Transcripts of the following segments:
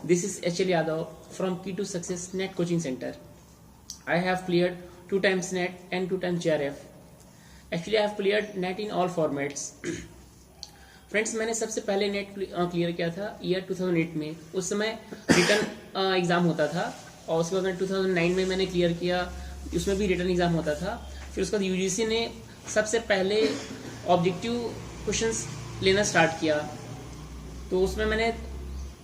This is HL Yadav from Key to Success Net Coaching Center. I have cleared 2 times NET and 2 times JRF. Actually, I have cleared NET in all formats. Friends, मैंने सबसे पहले net clear किया था year 2008 में. उस समय return exam होता था और उसके बाद 2009 में मैंने क्लियर किया, उसमें भी रिटर्न एग्जाम होता था. फिर उसके बाद यूजीसी ने सबसे पहले ऑब्जेक्टिव क्वेश्चंस लेना स्टार्ट किया, तो उसमें मैंने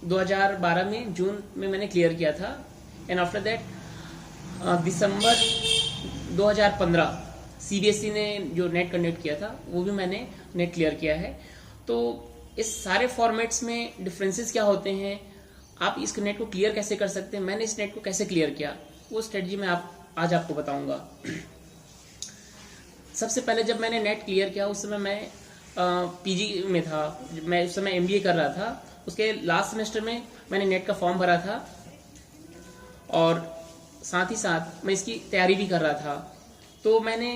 2012 में जून में मैंने क्लियर किया था. And after that December 2015 CBSE ने जो नेट कंडक्ट किया था वो भी मैंने नेट क्लियर किया है. तो इस सारे फॉर्मेट्स में डिफरेंसेस क्या होते हैं, आप इस नेट को क्लियर कैसे कर सकते हैं, मैंने इस नेट को कैसे क्लियर किया, वो स्ट्रेटजी मैं आज आपको बताऊंगा. सबसे पहले जब मैंने नेट क्लियर किया उस समय मैं पीजी में था, मैं उस समय एमबीए कर रहा था. उसके लास्ट सेमेस्टर में मैंने नेट का फॉर्म भरा था और साथ ही साथ मैं इसकी तैयारी भी कर रहा था. तो मैंने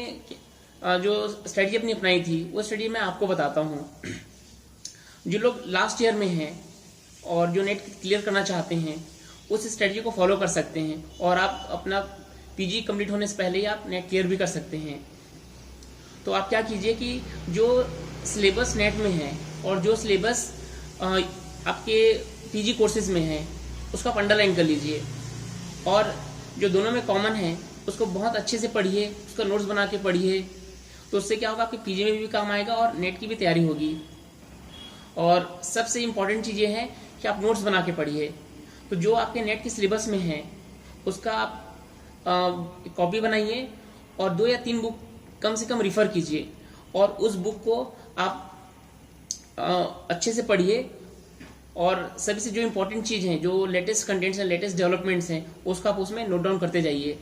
जो स्ट्रेटजी अपनी अपनाई थी वो स्ट्रेटजी मैं आपको बताता हूँ. जो लोग लास्ट ईयर में हैं और जो नेट क्लियर करना चाहते हैं उस स्ट्रेटजी को फॉलो कर सकते हैं और आप अपना पीजी कंप्लीट होने से पहले ही आप नेट क्लियर भी कर सकते हैं. तो आप क्या कीजिए कि जो सिलेबस नेट में है और जो सिलेबस आपके पीजी कोर्सेज में है उसका आप अंडरलाइन कर लीजिए और जो दोनों में कॉमन है उसको बहुत अच्छे से पढ़िए, उसका नोट्स बना के पढ़िए. तो उससे क्या होगा, आपके पीजी में भी काम आएगा और नेट की भी तैयारी होगी. और सबसे इम्पॉर्टेंट चीज़ ये है कि आप नोट्स बना के पढ़िए. तो जो आपके नेट के सिलेबस में है उसका आप कॉपी बनाइए और 2 या 3 बुक कम से कम रिफ़र कीजिए और उस बुक को आप अच्छे से पढ़िए और सभी से जो इम्पोर्टेंट चीज़ हैं, जो लेटेस्ट कंटेंट्स हैं, लेटेस्ट डेवलपमेंट्स हैं, उसको आप उसमें नोट डाउन करते जाइए.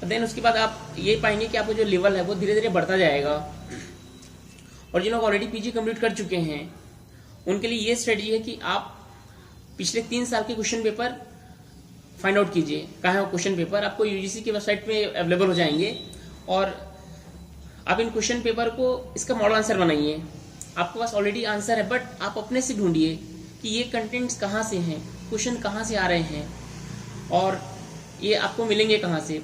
देन उसके बाद आप ये पाएंगे कि आपका जो लेवल है वो धीरे धीरे बढ़ता जाएगा. और जिन लोग ऑलरेडी पीजी कंप्लीट कर चुके हैं उनके लिए ये स्ट्रेटजी है कि आप पिछले 3 साल के क्वेश्चन पेपर फाइंड आउट कीजिए. कहाँ है वो क्वेश्चन पेपर, आपको यूजीसी की वेबसाइट पे अवेलेबल हो जाएंगे और आप इन क्वेश्चन पेपर को इसका मॉडल आंसर बनाइए. आपके पास ऑलरेडी आंसर है बट आप अपने से ढूंढिए कि ये कंटेंट्स कहाँ से हैं, क्वेश्चन कहाँ से आ रहे हैं और ये आपको मिलेंगे कहाँ से.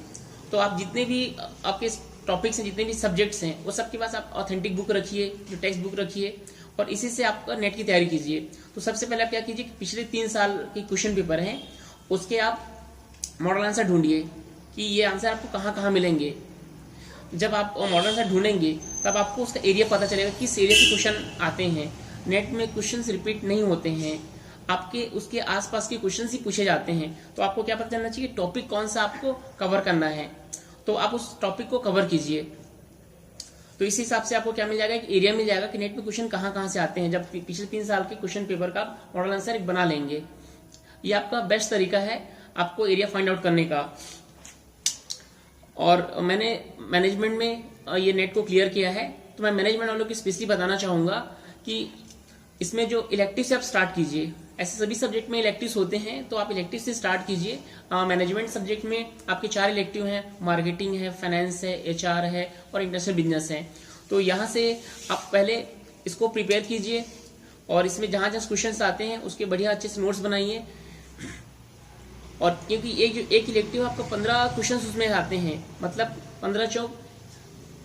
तो आप जितने भी आपके टॉपिक्स हैं, जितने भी सब्जेक्ट्स हैं, वो सबके पास आप ऑथेंटिक बुक रखिए, जो टेक्स्ट बुक रखिए और इसी से आपका नेट की तैयारी कीजिए. तो सबसे पहले आप क्या कीजिए, पिछले 3 साल के क्वेश्चन पेपर हैं उसके आप मॉडल आंसर ढूंढिए कि ये आंसर आपको कहाँ कहाँ मिलेंगे. जब आप मॉडल आंसर ढूंढेंगे तब आपको उसका एरिया पता चलेगा, किस एरिया से क्वेश्चन आते हैं. नेट में क्वेश्चन रिपीट नहीं होते हैं, आपके उसके आसपास के क्वेश्चन ही पूछे जाते हैं. तो आपको क्या पता चलना चाहिए, टॉपिक कौन सा आपको कवर करना है, तो आप उस टॉपिक को कवर कीजिए. तो इस हिसाब से आपको क्या मिल जाएगा, एक एरिया मिल जाएगा कि नेट में क्वेश्चन कहाँ कहाँ से आते हैं. जब पिछले 3 साल के क्वेश्चन पेपर का मॉडल आंसर एक बना लेंगे, ये आपका बेस्ट तरीका है आपको एरिया फाइंड आउट करने का. और मैंने मैनेजमेंट में ये नेट को क्लियर किया है, तो मैं मैनेजमेंट वालों की स्पेशली बताना चाहूँगा कि इसमें जो इलेक्टिव से आप स्टार्ट कीजिए. ऐसे सभी सब्जेक्ट में इलेक्टिव्स होते हैं तो आप इलेक्टिव से स्टार्ट कीजिए. मैनेजमेंट सब्जेक्ट में आपके 4 इलेक्टिव हैं, मार्केटिंग है, फाइनेंस है, एचआर है और इंटरनेशनल बिजनेस है. तो यहाँ से आप पहले इसको प्रिपेयर कीजिए और इसमें जहाँ जहाँ क्वेश्चन आते हैं उसके बढ़िया अच्छे से नोट्स बनाइए. और क्योंकि एक इलेक्टिव आपका 15 क्वेश्चन उसमें आते हैं, मतलब 15 चौक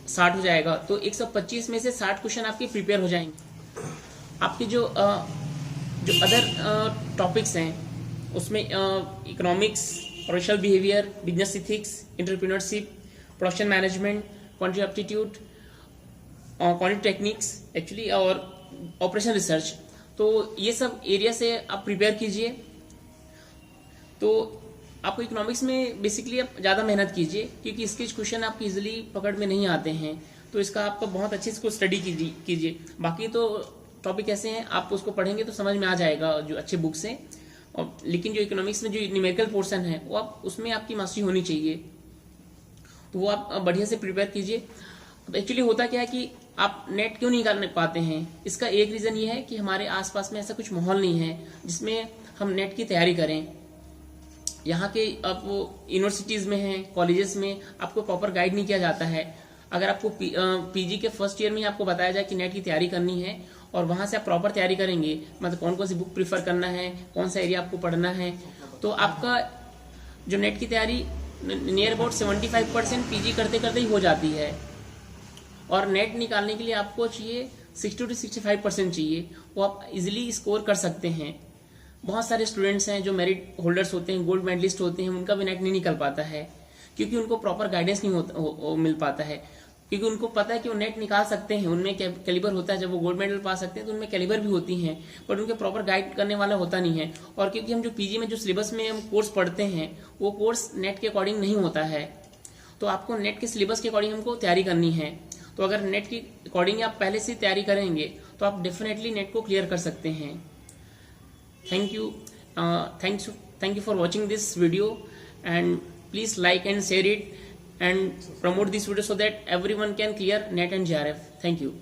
60 हो जाएगा. तो 125 में से 60 क्वेश्चन आपके प्रिपेयर हो जाएंगे. आपके जो अदर टॉपिक्स हैं उसमें economics, social behaviour, business ethics, entrepreneurship, production management, quantitative aptitude, quantitative techniques actually और ऑपरेशन रिसर्च. तो ये सब एरिया से आप प्रिपेयर कीजिए. तो आपको इकोनॉमिक्स में बेसिकली आप ज़्यादा मेहनत कीजिए क्योंकि इसके क्वेश्चन आपकी इजीली पकड़ में नहीं आते हैं. तो इसका आपको बहुत अच्छे से इसको स्टडी कीजिए. बाकी तो टॉपिक ऐसे हैं आप उसको पढ़ेंगे तो समझ में आ जाएगा जो अच्छे बुक्स हैं. और लेकिन जो इकोनॉमिक्स में जो न्यूमेरिकल पोर्शन है वो आप उसमें आपकी मास्टरी होनी चाहिए, तो वो आप बढ़िया से प्रिपेयर कीजिए. अब एक्चुअली होता क्या है कि आप नेट क्यों नहीं कर पाते हैं, इसका एक रीज़न ये है कि हमारे आसपास में ऐसा कुछ माहौल नहीं है जिसमें हम नेट की तैयारी करें. यहाँ के अब वो यूनिवर्सिटीज़ में हैं, कॉलेजेस में आपको प्रॉपर गाइड नहीं किया जाता है. अगर आपको पीजी के फर्स्ट ईयर में आपको बताया जाए कि नेट की तैयारी करनी है और वहाँ से आप प्रॉपर तैयारी करेंगे, मतलब कौन कौन सी बुक प्रीफर करना है, कौन सा एरिया आपको पढ़ना है, तो आपका जो नेट की तैयारी नियर अबाउट 75% पीजी करते करते ही हो जाती है। और नेट निकालने के लिए आपको चाहिए 60 to 65% चाहिए, वो आप इजीली स्कोर कर सकते हैं। बहुत सारे स्टूडेंट्स हैं जो मेरिट होल्डर्स होते हैं, गोल्ड मेडलिस्ट होते हैं, उनका भी नेट नहीं निकल पाता है क्योंकि उनको प्रॉपर गाइडेंस नहीं मिल पाता है, क्योंकि उनको पता है कि वो नेट निकाल सकते हैं, उनमें कैलिबर होता है, जब वो गोल्ड मेडल पा सकते हैं तो उनमें कैलिबर भी होती हैं, पर उनके प्रॉपर गाइड करने वाला होता नहीं है। और क्योंकि हम जो पीजी में जो सिलेबस में हम कोर्स पढ़ते हैं वो कोर्स नेट के अकॉर्डिंग नहीं होता है, तो आपको नेट के सिलेबस के अकॉर्डिंग हमको तैयारी करनी है। तो अगर नेट की अकॉर्डिंग आप पहले से तैयारी करेंगे तो आप डेफिनेटली नेट को क्लियर कर सकते हैं। Thank you thank you for watching this video, and please like and share it and promote this video so that everyone can clear NET and JRF. Thank you.